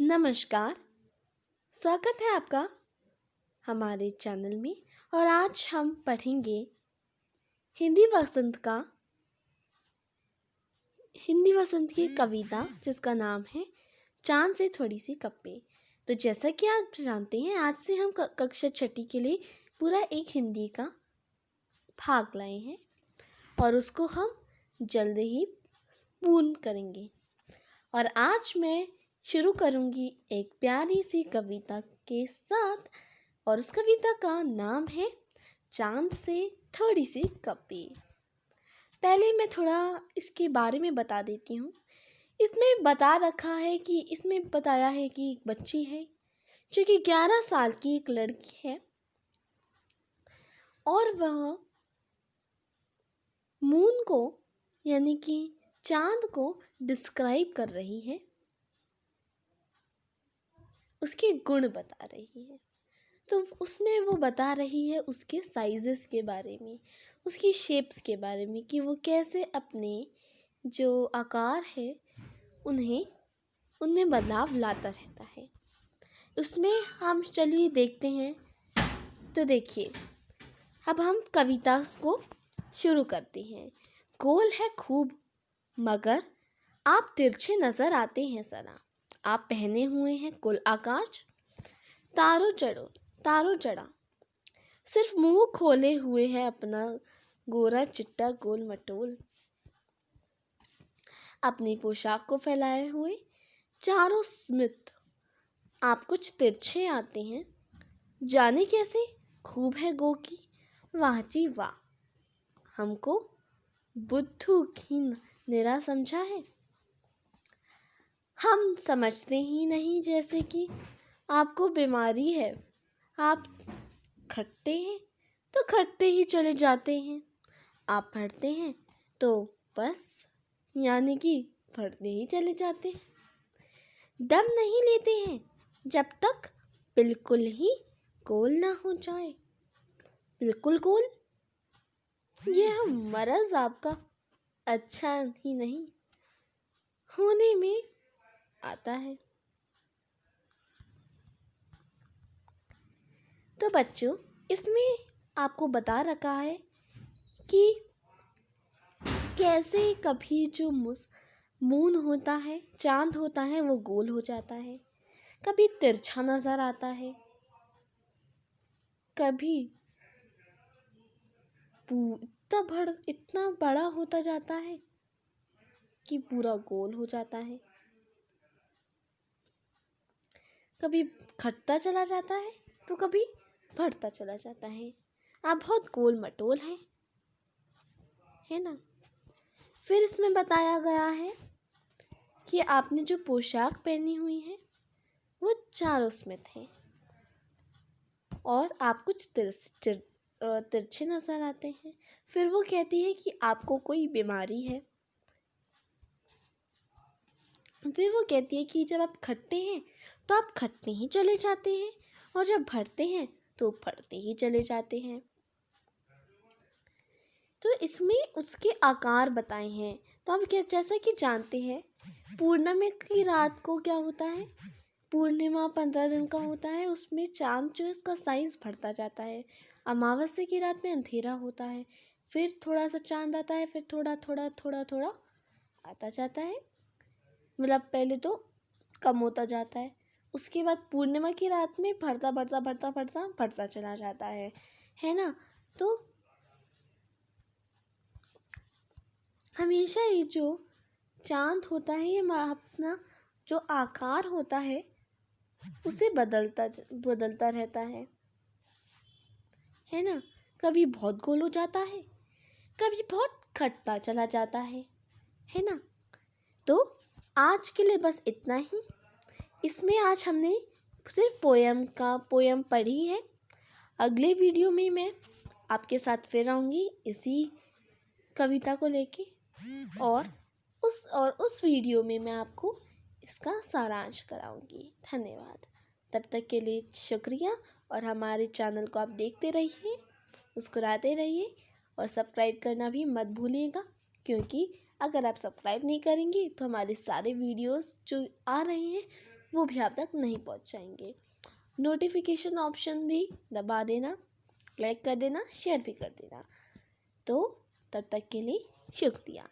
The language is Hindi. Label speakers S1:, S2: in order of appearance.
S1: नमस्कार। स्वागत है आपका हमारे चैनल में। और आज हम पढ़ेंगे हिंदी वसंत की कविता जिसका नाम है चांद से थोड़ी सी कप्पे। तो जैसा कि आप जानते हैं, आज से हम कक्षा छठी के लिए पूरा एक हिंदी का भाग लाए हैं और उसको हम जल्द ही पूर्ण करेंगे। और आज मैं शुरू करूंगी एक प्यारी सी कविता के साथ, और उस कविता का नाम है चांद से थोड़ी सी कप्पे। पहले मैं थोड़ा इसके बारे में बता देती हूँ। इसमें बताया है कि एक बच्ची है जो कि 11 साल की एक लड़की है और वह मून को यानी कि चांद को डिस्क्राइब कर रही है, उसके गुण बता रही है। तो उसमें वो बता रही है उसके साइजेस के बारे में, उसकी शेप्स के बारे में, कि वो कैसे अपने जो आकार है उनमें बदलाव लाता रहता है। उसमें हम चलिए देखते हैं। तो देखिए, अब हम कविता को शुरू करते हैं। गोल है खूब मगर आप तिरछे नजर आते हैं सना, आप पहने हुए हैं कुल आकाश, तारों चढ़ा सिर्फ मुंह खोले हुए है अपना गोरा चिट्टा गोल मटोल, अपनी पोशाक को फैलाए हुए चारों स्मित आप कुछ तिरछे आते हैं, जाने कैसे खूब है गो की वाह जी वाह, हमको बुद्धू की निरा समझा है, हम समझते ही नहीं जैसे कि आपको बीमारी है, आप खटते हैं तो खटते ही चले जाते हैं, आप पढ़ते हैं तो बस यानी कि पढ़ते ही चले जाते हैं, दम नहीं लेते हैं जब तक बिल्कुल ही गोल ना हो जाए। बिल्कुल गोल यह मरज आपका अच्छा ही नहीं होने में आता है। तो बच्चों, इसमें आपको बता रखा है कि कैसे कभी जो मून होता है, चांद होता है, वो गोल हो जाता है, कभी तिरछा नजर आता है, कभी इतना बड़ा होता जाता है कि पूरा गोल हो जाता है, कभी घटता चला जाता है तो कभी बढ़ता चला जाता है। आप बहुत गोल मटोल हैं, है ना। फिर इसमें बताया गया है कि आपने जो पोशाक पहनी हुई है वो चारों स्मित है और आप कुछ तिरछे नजर आते हैं। फिर वो कहती है कि आपको कोई बीमारी है। फिर वो कहती है कि जब आप खटते हैं तो आप खटते ही चले जाते हैं और जब भरते हैं तो भरते ही चले जाते हैं। तो इसमें उसके आकार बताए हैं। तो हम जैसा कि जानते हैं, पूर्णिमा की रात को क्या होता है, पूर्णिमा 15 दिन का होता है, उसमें चांद जो है उसका साइज बढ़ता जाता है। अमावस्या की रात में अंधेरा होता है, फिर थोड़ा सा चांद आता है, फिर थोड़ा थोड़ा थोड़ा थोड़ा आता जाता है, मतलब पहले तो कम होता जाता है, उसके बाद पूर्णिमा की रात में बढ़ता बढ़ता बढ़ता बढ़ता बढ़ता चला जाता है ना। तो हमेशा ये जो चांद होता है, ये अपना जो आकार होता है उसे बदलता रहता है ना। कभी बहुत गोल हो जाता है, कभी बहुत खटता चला जाता है ना। तो आज के लिए बस इतना ही। इसमें आज हमने सिर्फ पोयम पढ़ी है। अगले वीडियो में मैं आपके साथ फिर आऊँगी इसी कविता को लेके, और उस वीडियो में मैं आपको इसका सारांश कराऊंगी। धन्यवाद। तब तक के लिए शुक्रिया, और हमारे चैनल को आप देखते रहिए, मुस्कुराते रहिए, और सब्सक्राइब करना भी मत भूलिएगा, क्योंकि अगर आप सब्सक्राइब नहीं करेंगे तो हमारे सारे वीडियोस जो आ रहे हैं वो भी आप तक नहीं पहुंच जाएंगे। नोटिफिकेशन ऑप्शन भी दबा देना, लाइक कर देना, शेयर भी कर देना। तो तब तक के लिए शुक्रिया।